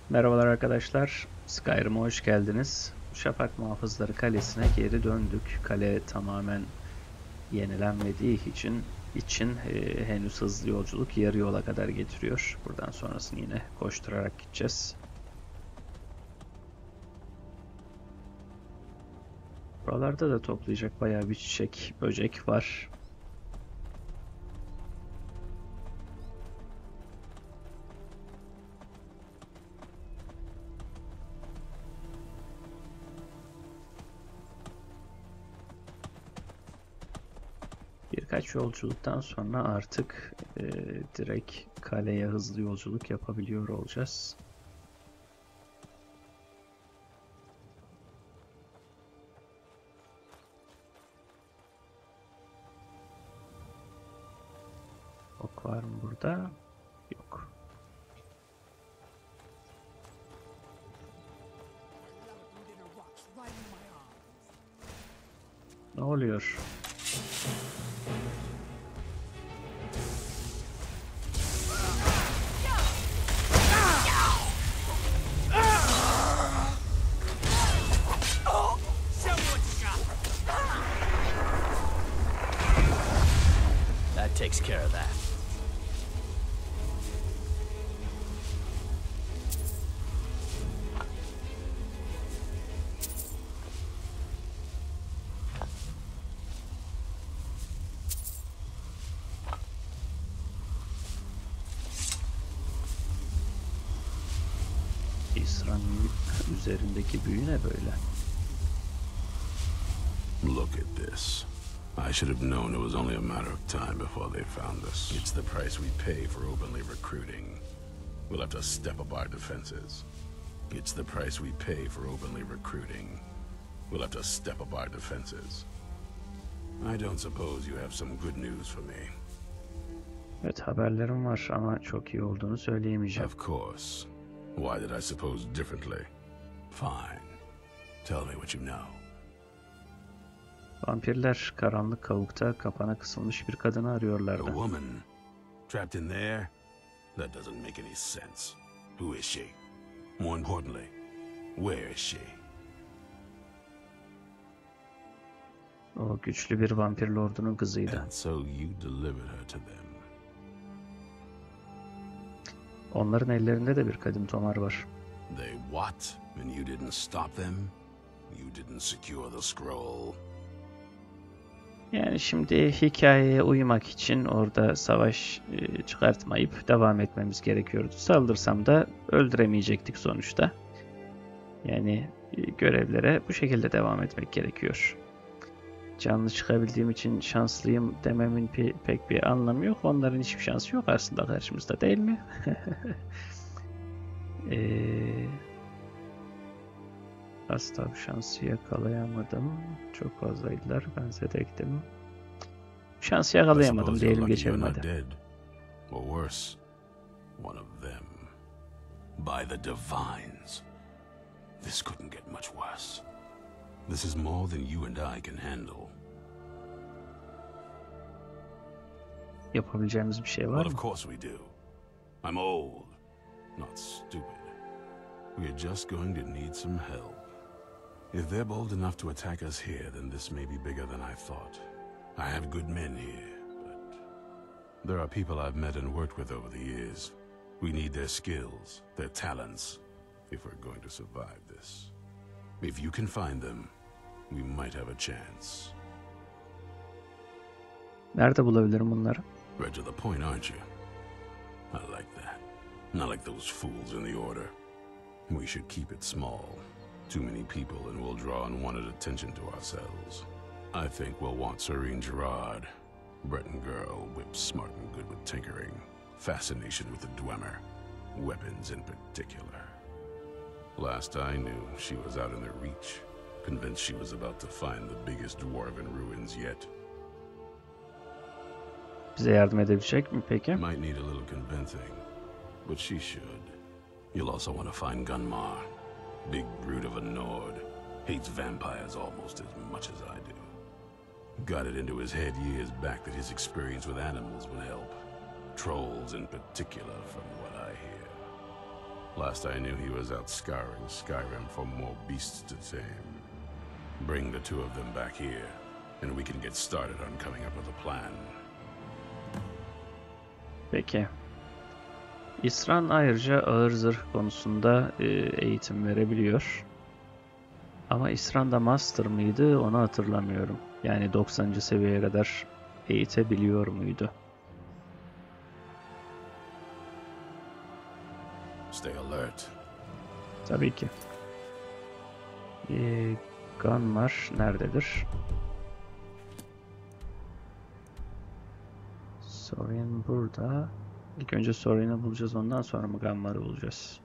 Merhabalar arkadaşlar, Skyrim'e hoş geldiniz. Şafak Muhafızları Kalesi'ne geri döndük. Kale tamamen yenilenmediği için henüz hızlı yolculuk yarı yola kadar getiriyor. Buradan sonrasını yine koşturarak gideceğiz. Buralarda da toplayacak bayağı bir çiçek, böcek var. Birkaç yolculuktan sonra artık direkt kaleye hızlı yolculuk yapabiliyor olacağız. Ok var mı burada? Yok. Ne oluyor? That takes care of that. İsra'nın üzerindeki büyü ne böyle? Look at this. I should have known it was only a matter of time before they found us. It's the price we pay for openly recruiting. We'll have to step up our defenses. It's the price we pay for openly recruiting. We'll have to step up our defenses. I don't suppose you have some good news for me. Evet, haberlerim var ama çok iyi olduğunu söyleyemeyeceğim. Of course. Why did I suppose differently? Fine. Tell me what you know. Vampirler karanlık kavukta kapana kısılmış bir kadını A arıyorlardı. woman trapped in there? That doesn't make any sense. Who is she? More importantly, where is she? O güçlü bir vampir lordunun kızıydı. And so you delivered her to them. Onların ellerinde de bir kadim tomar var. They what? And you didn't stop them? You didn't secure the scroll? Yani şimdi hikayeye uymak için orada savaş çıkartmayıp devam etmemiz gerekiyordu. Saldırsam da öldüremeyecektik sonuçta. Yani görevlere bu şekilde devam etmek gerekiyor. Canlı çıkabildiğim için şanslıyım dememin pek bir anlamı yok. Onların hiçbir şansı yok aslında karşımızda, değil mi? Asla bu şansı yakalayamadım. Çok fazlaydılar. Ben zedektim. Şansı yakalayamadım diyelim, geçelim hadi. Dead. Or worse, one of them. By the divines. This couldn't get much worse. This is more than you and I can handle. Yapabileceğimiz bir şey var Well, mı? of course we do. I'm old, not stupid. We're just going to need some help. If they're bold enough to attack us here, then this may be bigger than I thought. I have good men here, but there are people I've met and worked with over the years. We need their skills, their talents, if we're going to survive this. If you can find them, we might have a chance. Nerede bulabilirim bunları? Right to the point, aren't you? I like that. Not like those fools in the Order. We should keep it small. Too many people and we'll draw unwanted attention to ourselves. I think we'll want Sorine Jurard. Breton girl, whip smart and good with tinkering. Fascination with the Dwemer. Weapons in particular. Last I knew, she was out in the Reach. Convinced she was about to find the biggest dwarven ruins yet. Bize yardım edebilecek mi peki? Might need a little convincing, but she should. You'll also want to find Gunmar. Big brute of a Nord. Hates vampires almost as much as I do. Got it into his head years back that his experience with animals would help. Trolls in particular, from what I hear. Last I knew, he was out scouring Skyrim for more beasts to tame. Bring the two of them back here, and we can get started on coming up with a plan. Peki. İsran ayrıca ağır zırh konusunda eğitim verebiliyor. Ama İsran da Master mıydı onu hatırlamıyorum. Yani 90. seviyeye kadar eğitebiliyor muydu? Stay alert. Tabii ki. Gunmar nerededir? Sorine burada. İlk önce Sorine'i bulacağız, ondan sonra mı Gunmar'ı bulacağız?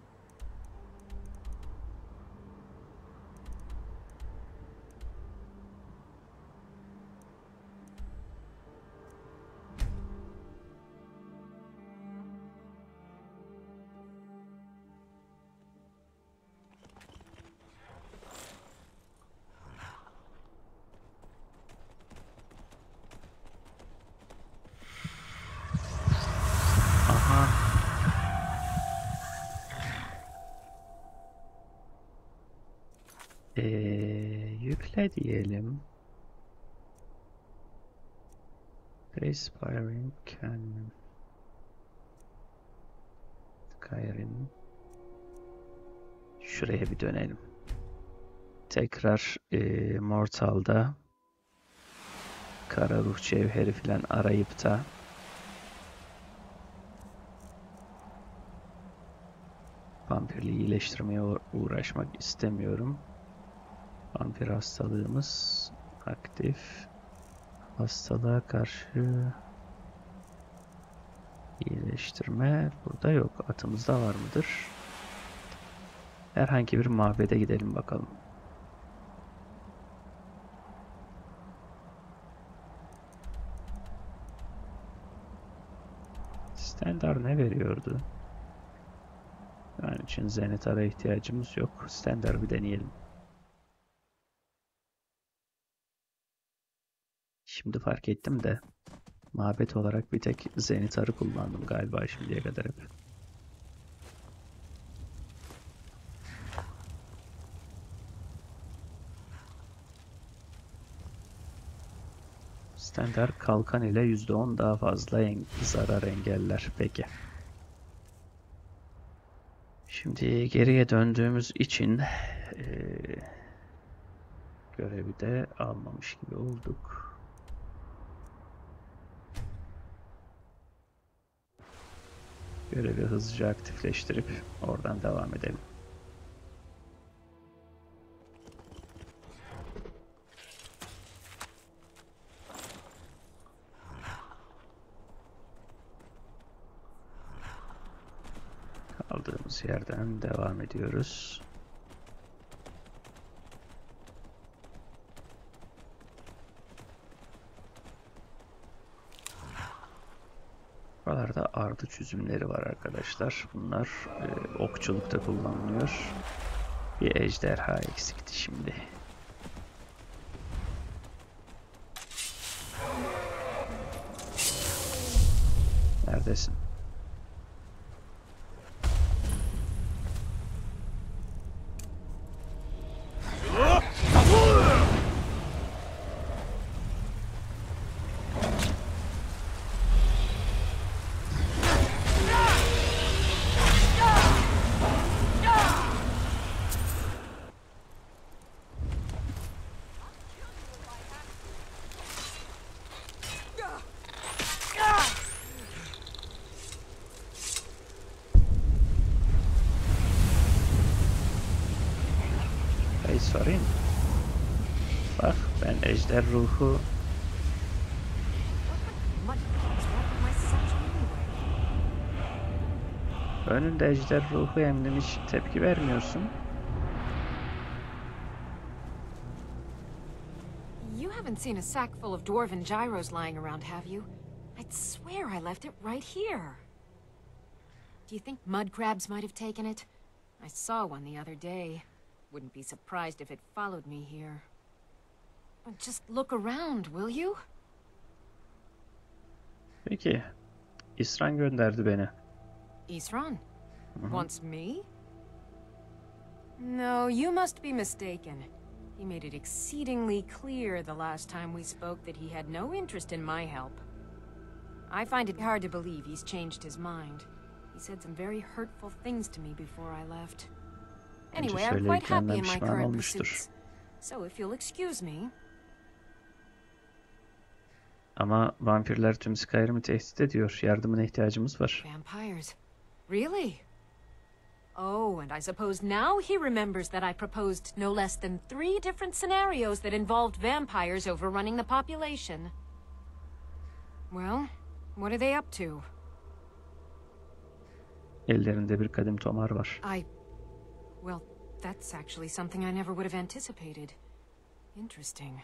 Aha. Yükle diyelim. Respiring Canyon. Skyrim. Şuraya bir dönelim. Tekrar Mortal'da kara ruh cevheri falan arayıp da vampirliği iyileştirmeye uğraşmak istemiyorum. Vampir hastalığımız aktif. Hastalığa karşı iyileştirme burada yok. Atımızda var mıdır? Herhangi bir mabede gidelim bakalım. Standart ne veriyordu? Şu an için Zenithara ihtiyacımız yok. Standart bir deneyelim. Şimdi fark ettim de mabet olarak bir tek Zenithar'ı kullandım galiba şimdiye kadar hep. Standart kalkan ile %10 daha fazla zarar engeller. Peki. Şimdi geriye döndüğümüz için görevi de almamış gibi olduk. Görevi hızlıca aktifleştirip oradan devam edelim. Kaldığımız yerden devam ediyoruz. Buralarda ardı çözümleri var arkadaşlar. Bunlar okçulukta kullanılıyor. Bir ejderha eksikti şimdi. Neredesin? Sorine. Bak ben ejder ruhu önünde ejder ruhu emdim, hiç tepki vermiyorsun. You haven't seen a sack full of dwarven gyros lying around, have you? I'd swear I left it right here. Do you think mud crabs might have taken it? I saw one the other day. Wouldn't be surprised if it followed me here. Just look around, will you? Peki. İsran gönderdi beni. Isran? Wants me? No, you must be mistaken. He made it exceedingly clear the last time we spoke that he had no interest in my help. I find it hard to believe he's changed his mind. He said some very hurtful things to me before I left. Anyway, I'm quite happy in my current pursuits. So if you'll excuse me. Ama vampirler tüm Skyrim'i tehdit ediyor. Yardımına ihtiyacımız var. Vampires? Really? Oh, and I suppose now he remembers that I proposed no less than 3 different scenarios that involved vampires overrunning the population. Well, what are they up to? Ellerinde bir kadim tomar var. Well, that's actually something I never would have anticipated. Interesting.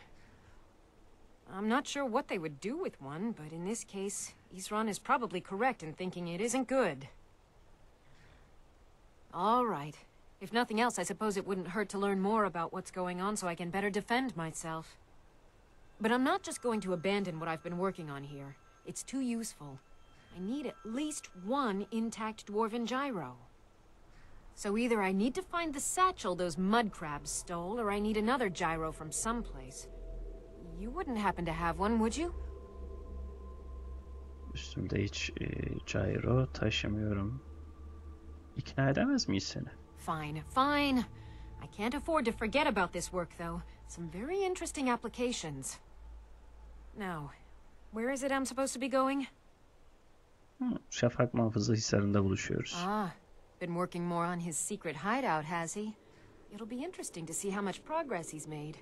I'm not sure what they would do with one, but in this case, Isran is probably correct in thinking it isn't good. All right. If nothing else, I suppose it wouldn't hurt to learn more about what's going on so I can better defend myself. But I'm not just going to abandon what I've been working on here. It's too useful. I need at least 1 intact dwarven gyro. So either I need to find the satchel those mud crabs stole, or I need another gyro from someplace. You wouldn't happen to have one, would you? Üstümde hiç gyro taşımıyorum. İkna edemez miyiz seni? Fine, fine. I can't afford to forget about this work, though. Some very interesting applications. Now, where is it I'm supposed to be going? Şafak Muhafızı Hisarı'nda buluşuyoruz. Been working more on his secret hideout, has he? It'll be interesting to see how much progress he's made.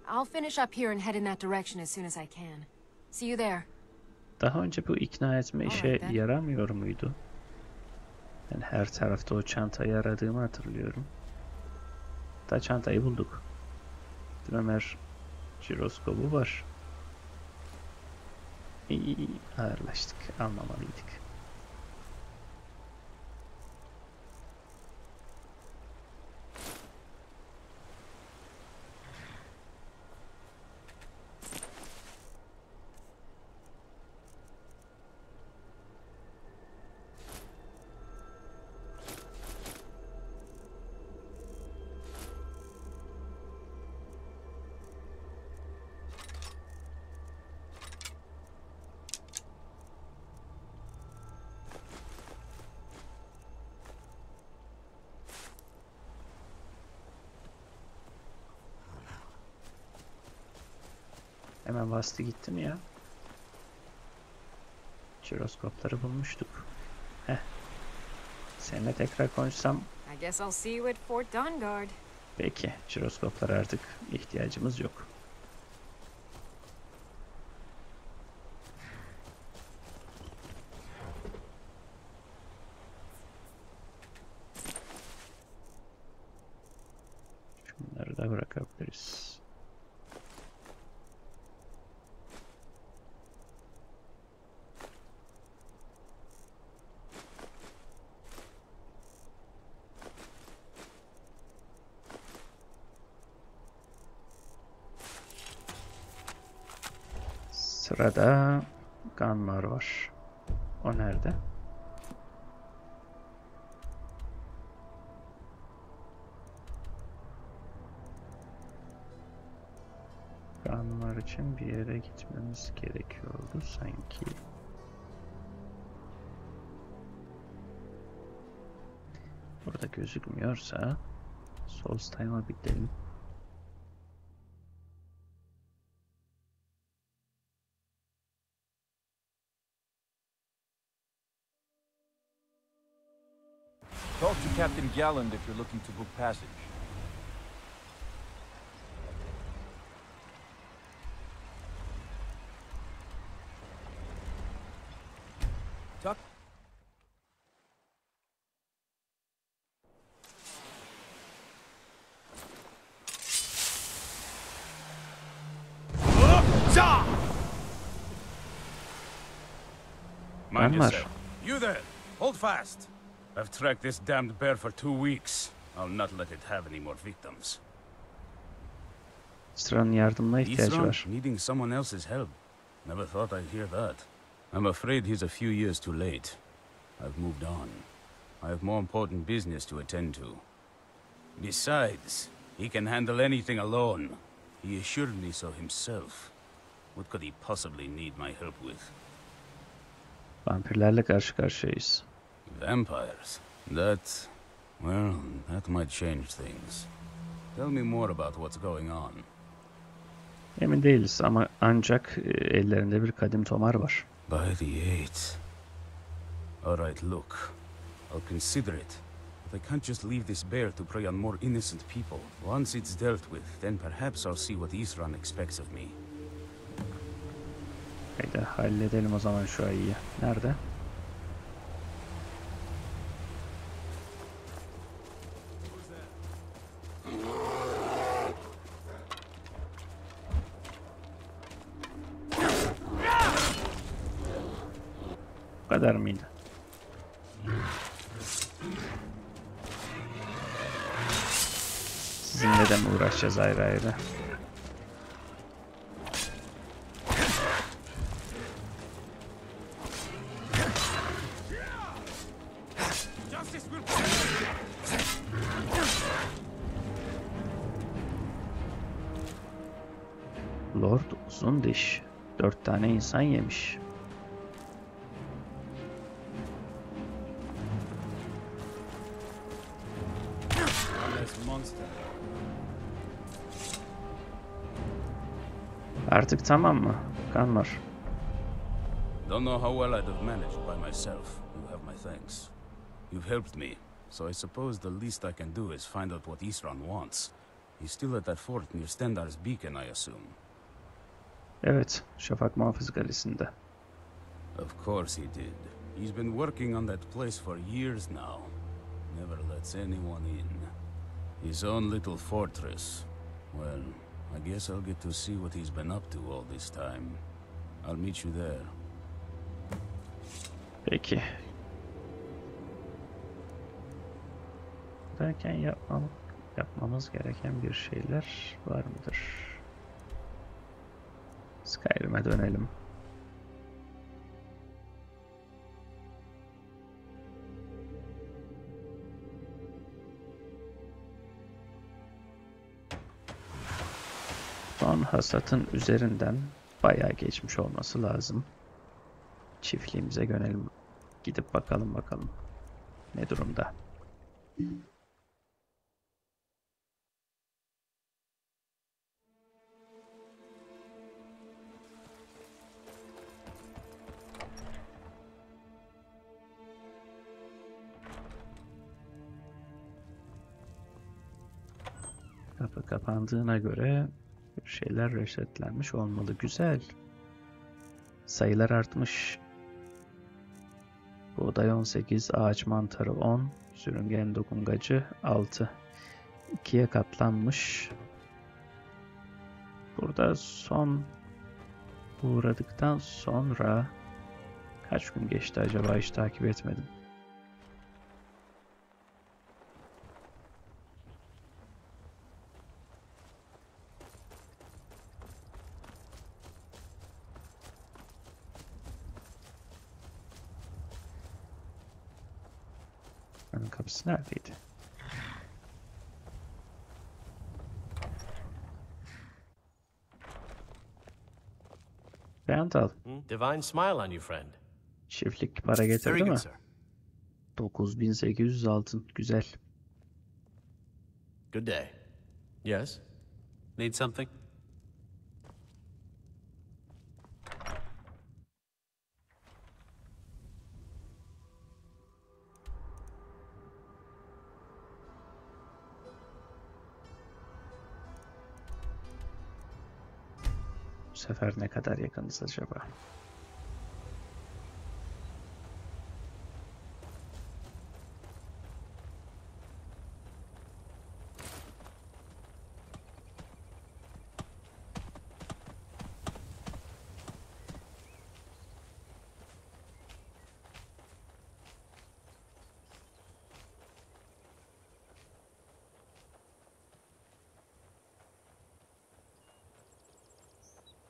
I'll finish up here and head in that direction as soon as I can. See you there. Daha önce bu ikna etme işe yaramıyor muydu? Ben her tarafta o çantayı aradığımı hatırlıyorum. Da çantayı bulduk. Ömer jiroskobu var. İyi, ağırlaştık. Almamalıydık. Hemen bastı gitti mi ya? Jiroskopları bulmuştuk. Heh. Seninle tekrar konuşsam. I guess I'll see you at Fort Dawnguard. Peki, jiroskoplara artık ihtiyacımız yok. Şunları da bırakabiliriz. Sırada Gunmar var. O nerede? Gunmar için bir yere gitmemiz gerekiyordu sanki. Burada gözükmüyorsa Solstime'a gidelim. Talk to Captain Galland if you're looking to book passage. Tuck. Mind Gunmar. yourself. You there! Hold fast! I've tracked this damned bear for 2 weeks. I'll not let it have any more victims. Sıranın yardımına ihtiyacı var. Needing someone else's help. Never thought I'd hear that. I'm afraid he's a few years too late. I've moved on. I have more important business to attend to. Besides, he can handle anything alone. He assured me so himself. What could he possibly need my help with? Vampirlerle karşı karşıyayız. Vampires? That... well, that might change things. Tell me more about what's going on. Emin değiliz ama ancak ellerinde bir kadim tomar var. By the eight. Alright, look. I'll consider it. But I can't just leave this bear to prey on more innocent people. Once it's dealt with, then perhaps I'll see what Isran expects of me. Haydi halledelim o zaman şu ayıyı. Nerede? Bu kadar mıydı? Sizinle de mi uğraşacağız ayrı ayrı? Lord uzun diş. 4 tane insan yemiş. Artık tamam mı? Gunmar. Don't know how well I'd have managed by myself. You have my thanks. You've helped me, so I suppose the least I can do is find out what Isran wants. He's still at that fort near Stendar's beacon, I assume. Evet, Şafak Muhafız Kalesi'nde. Of course he did. He's been working on that place for years now. Never lets anyone in. His own little fortress. Well, I guess I'll get to see what he's been up to all this time. I'll meet you there. Peki. Derken yapmamız gereken bir şeyler var mıdır? Skyrim'e dönelim. Son hasatın üzerinden bayağı geçmiş olması lazım. Çiftliğimize dönelim. Gidip bakalım ne durumda. Kapı kapandığına göre bir şeyler resetlenmiş olmalı. Güzel. Sayılar artmış. Buğday 18, ağaç mantarı 10, sürüngen dokungacı 6. 2'ye katlanmış. Burada son uğradıktan sonra kaç gün geçti acaba, hiç takip etmedim. Buranın kapısı neredeydi? Beğent al. Divine smile on you, friend. Çiftlik para getirdi Very mi? good, sir. 9800 altın. Güzel. Good day. Yes? Need something? Bu sefer ne kadar yakınız acaba?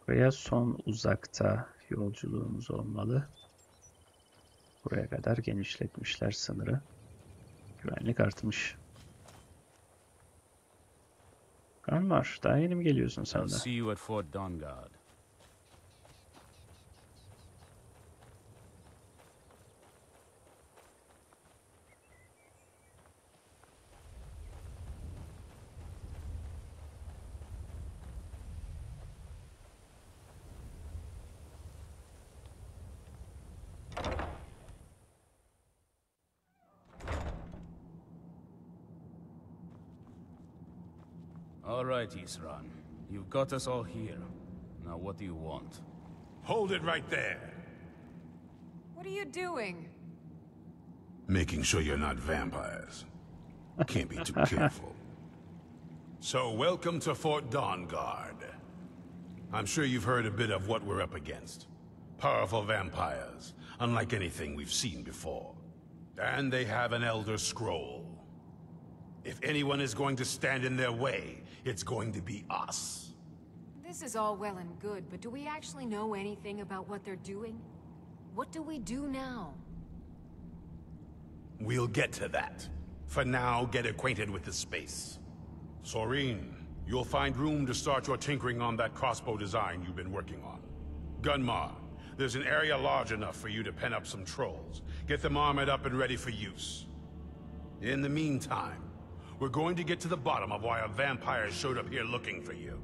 Buraya son uzakta yolculuğumuz olmalı. Buraya kadar genişletmişler sınırı. Güvenlik artmış. Gunmar, daha yeni mi geliyorsun sen I'll de? see you at Fort Dawnguard. All right, Isran. You've got us all here. Now what do you want? Hold it right there. What are you doing? Making sure you're not vampires. Can't be too careful. So, welcome to Fort Dawnguard. I'm sure you've heard a bit of what we're up against. Powerful vampires, unlike anything we've seen before. And they have an Elder Scroll. If anyone is going to stand in their way, it's going to be us. This is all well and good, but do we actually know anything about what they're doing? What do we do now? We'll get to that. For now, get acquainted with the space. Sorine, you'll find room to start your tinkering on that crossbow design you've been working on. Gunmar, there's an area large enough for you to pen up some trolls. Get them armored up and ready for use. In the meantime, we're going to get to the bottom of why a vampire showed up here looking for you.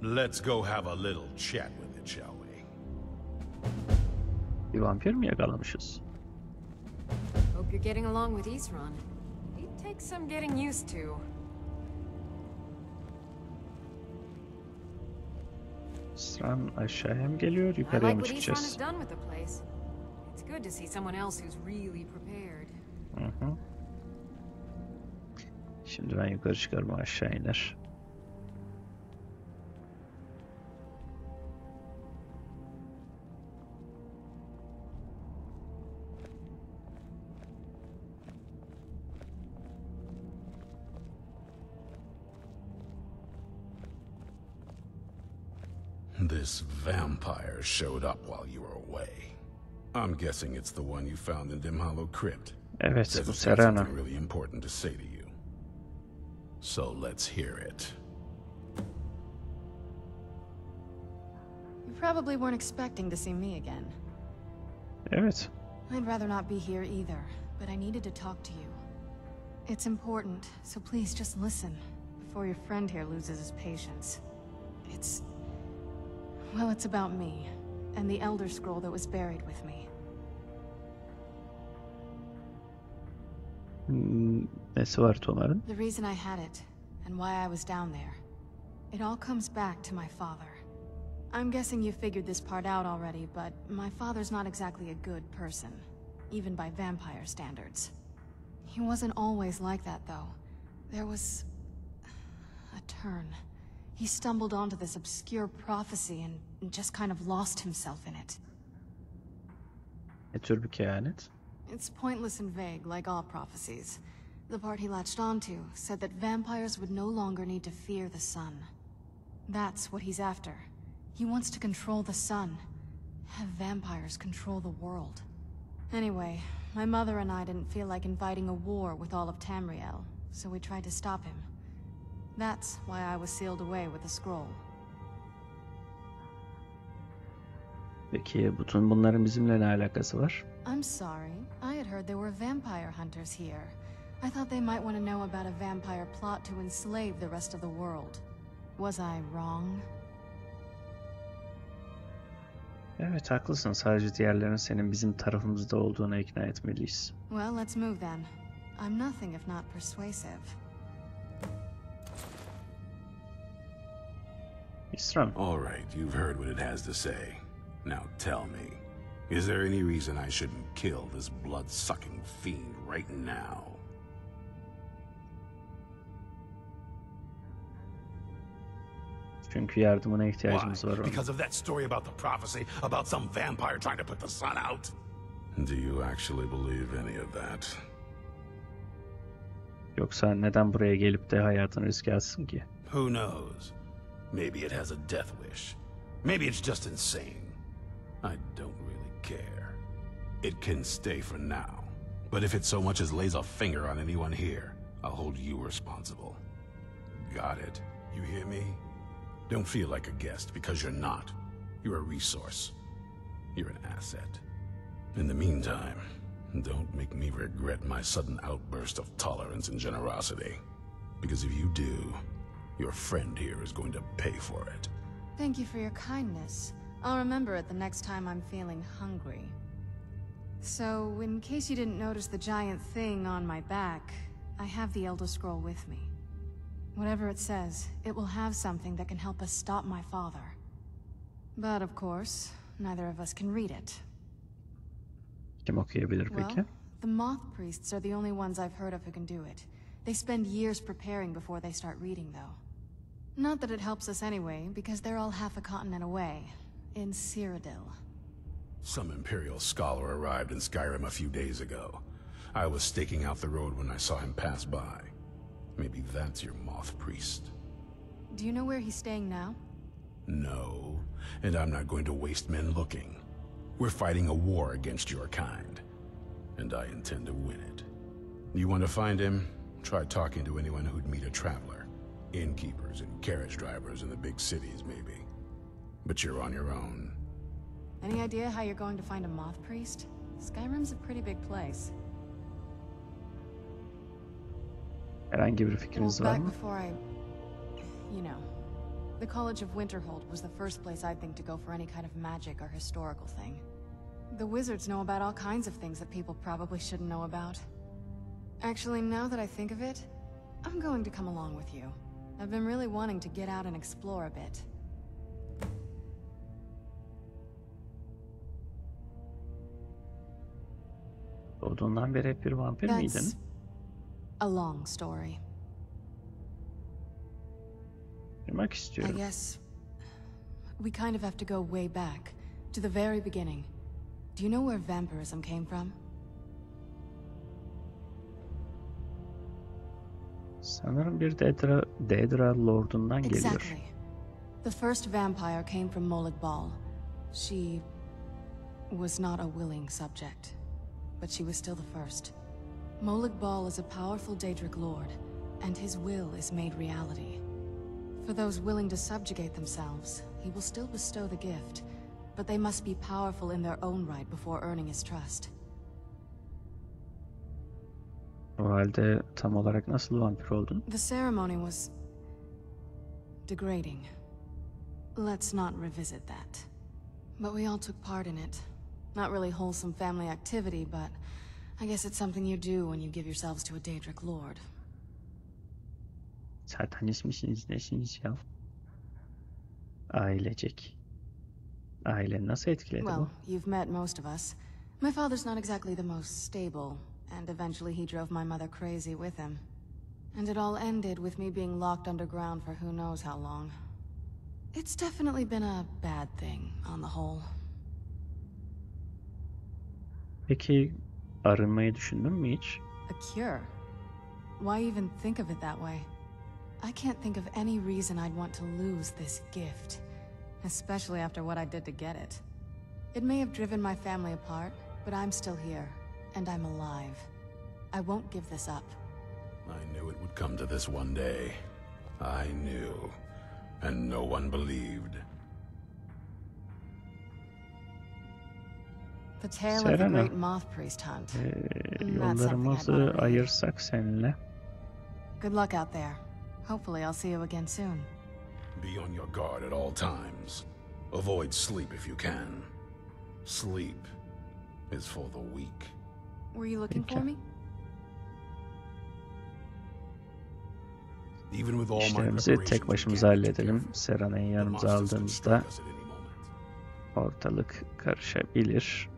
Let's go have a little chat with it, shall we? Bir vampir mi yakalamışız? Hope you're getting along with Isran. He'd take some getting used to. Sıran aşağıya mı geliyor, I yukarıya like mı what Isran has çıkacağız? done with the place. It's good to see someone else who's really prepared. Hı hı. Şimdi ben yukarı çıkarım, o aşağı iner. This vampire showed up while you were away. I'm guessing it's the one you found in Dim Hollow Crypt. Evet, Says bu it's got Serana. something really important to say to you. So let's hear it. You probably weren't expecting to see me again. Evet. I'd rather not be here either, but I needed to talk to you. It's important, so please just listen, before your friend here loses his patience. Well, it's about me, and the Elder Scroll that was buried with me. Nesi var Tomar'ın? The reason I had it, and why I was down there. It all comes back to my father. I'm guessing you figured this part out already, but my father's not exactly a good person, even by vampire standards. He wasn't always like that, though. There was a turn. He stumbled onto this obscure prophecy and just kind of lost himself in it. Ne tür bir kehanet? It's pointless and vague, like all prophecies. The part he latched onto said that vampires would no longer need to fear the sun. That's what he's after. He wants to control the sun. Have vampires control the world. Anyway, my mother and I didn't feel like inviting a war with all of Tamriel, so we tried to stop him. That's why I was sealed away with the scroll. Peki bütün bunların bizimle ne alakası var? I'm sorry. I had heard there were vampire hunters here. I thought they might want to know about a vampire plot to enslave the rest of the world. Was I wrong? Evet, haklısın. Sadece diğerlerinin senin bizim tarafımızda olduğuna ikna etmeliyiz. Well, let's move then. I'm nothing if not persuasive. İsran. All right, you've heard what it has to say. Now tell me, is there any reason I shouldn't kill this blood-sucking fiend right now? Çünkü yardımına ihtiyacımız var. Why? Because of that story about the prophecy, about some vampire trying to put the sun out? Do you actually believe any of that? Yoksa neden buraya gelip de hayatını riske atsın ki? Who knows? Maybe it has a death wish. Maybe it's just insane. I don't really care. It can stay for now. But if it so much as lays a finger on anyone here, I'll hold you responsible. Got it? You hear me? Don't feel like a guest, because you're not. You're a resource. You're an asset. In the meantime, don't make me regret my sudden outburst of tolerance and generosity. Because if you do, your friend here is going to pay for it. Thank you for your kindness. I'll remember it the next time I'm feeling hungry. So, in case you didn't notice the giant thing on my back, I have the Elder Scroll with me. Whatever it says, it will have something that can help us stop my father. But of course, neither of us can read it. Kim okuyabilir peki? Well, the Moth Priests are the only ones I've heard of who can do it. They spend years preparing before they start reading, though. Not that it helps us anyway, because they're all half a continent away, in Cyrodiil. Some Imperial scholar arrived in Skyrim a few days ago. I was staking out the road when I saw him pass by. Maybe that's your Moth Priest. Do you know where he's staying now? No, and I'm not going to waste men looking. We're fighting a war against your kind, and I intend to win it. You want to find him? Try talking to anyone who'd meet a traveler. Innkeepers and carriage drivers in the big cities, maybe. But you're on your own. Any idea how you're going to find a Moth Priest? Skyrim's a pretty big place. Herhangi bir fikriniz var Back mı? before you know, the College of Winterhold was the first place I'd think to go for any kind of magic or historical thing. The wizards know about all kinds of things that people probably shouldn't know about. Actually, now that I think of it, I'm going to come along with you. I've been really wanting to get out and explore a bit. Doğduğundan beri hep bir vampir miydin? That's a long story. Duymak I istiyorum. guess we kind of have to go way back, to the very beginning. Do you know where vampirism came from? Sanırım bir Daedra Lord'undan geliyor. Exactly. The first vampire came from Molag Bal. She was not a willing subject, but she was still the first. Molag Bal is a powerful Daedric lord, and his will is made reality. For those willing to subjugate themselves, he will still bestow the gift, but they must be powerful in their own right before earning his trust. O halde tam olarak nasıl vampir oldun? The ceremony was degrading. Let's not revisit that. But we all took part in it. Not really wholesome family activity, but I guess it's something you do when you give yourselves to a Daedric lord. Satanist misiniz, nesiniz ya? Ailecek. Aileni nasıl etkiledi Well, bu? you've met most of us. My father's not exactly the most stable, and eventually he drove my mother crazy with him. And it all ended with me being locked underground for who knows how long. It's definitely been a bad thing, on the whole. Peki arınmayı düşündün mü hiç? A cure? Why even think of it that way? I can't think of any reason I'd want to lose this gift. Especially after what I did to get it. It may have driven my family apart, but I'm still here, and I'm alive. I won't give this up. I knew it would come to this one day. I knew. And no one believed. The tale of the Serena, great moth priest hunt. That's something I'd yollarımızı wanna read. ayırsak seninle. Good luck out there. Hopefully I'll see you again soon. Be on your guard at all times. Avoid sleep if you can. Sleep is for the weak. Were you looking for Peki. me? Even with all my İşlerimizi preparations, tek we başımıza can't be too halledelim. careful. Serena'yı The yanımıza monsters could aldığımızda strike us at any moment. ortalık karışabilir.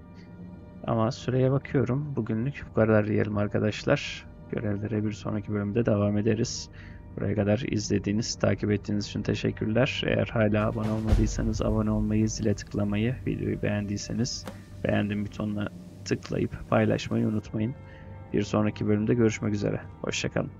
Ama süreye bakıyorum. Bugünlük bu kadar diyelim arkadaşlar. Görevlere bir sonraki bölümde devam ederiz. Buraya kadar izlediğiniz, takip ettiğiniz için teşekkürler. Eğer hala abone olmadıysanız abone olmayı, zile tıklamayı, videoyu beğendiyseniz beğendim butonuna tıklayıp paylaşmayı unutmayın. Bir sonraki bölümde görüşmek üzere. Hoşça kalın.